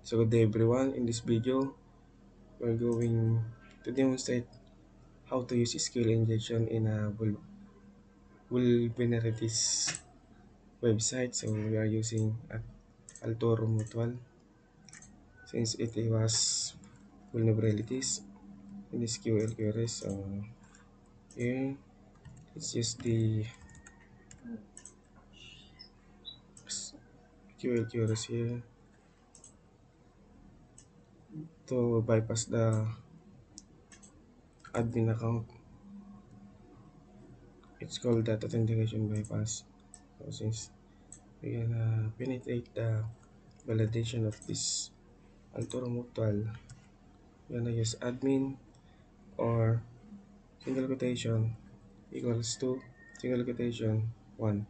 So good day everyone. In this video, we're going to demonstrate how to use SQL injection in a vulnerabilities website. So we are using Altoro Mutual since it was vulnerabilities in SQL queries. So here, let's use the SQL queries here to bypass the admin account. It's called that authentication bypass. So since we're gonna penetrate the validation of this Altoro Mutual, we're gonna use admin or single quotation equals to single quotation 1.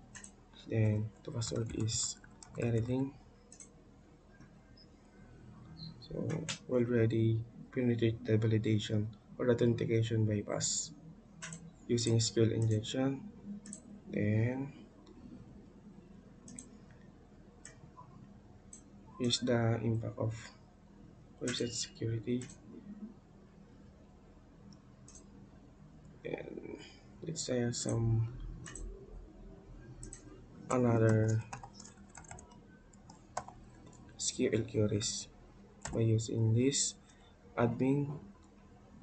Then the password is anything. So we already penetrate the validation or authentication bypass using SQL injection. Then use the impact of website security. And let's say some another SQL queries by using this admin.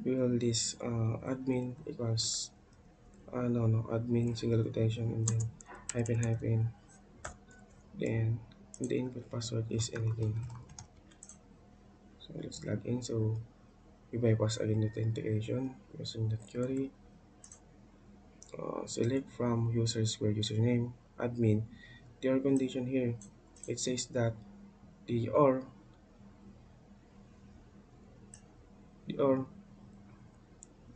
We will this admin equals admin single quotation and then hyphen, then the input password is anything. So let's log in. So we bypass again the authentication using that query. Select from user square username admin. The OR condition here, it says that the OR the OR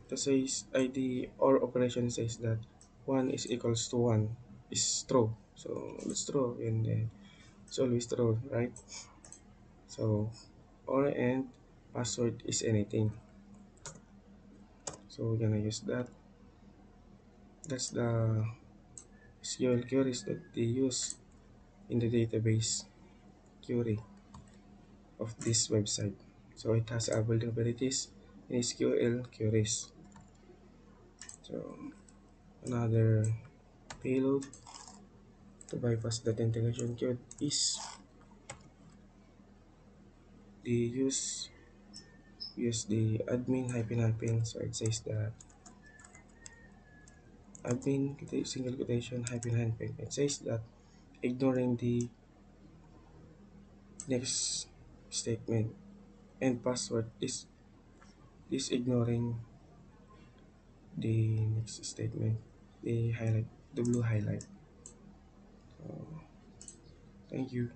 the says the OR operation says that 1 is equals to 1 is true. So it's true and it's always true, right? So OR and password is anything. So we're gonna use that. That's the SQL queries that they use in the database query of this website. So it has vulnerabilities in SQL queries. So another payload to bypass the authentication code is the use the admin hyphen. So it says that admin single quotation hyphen. It says that ignoring the next statement and password is ignoring the next statement, the blue highlight. So thank you.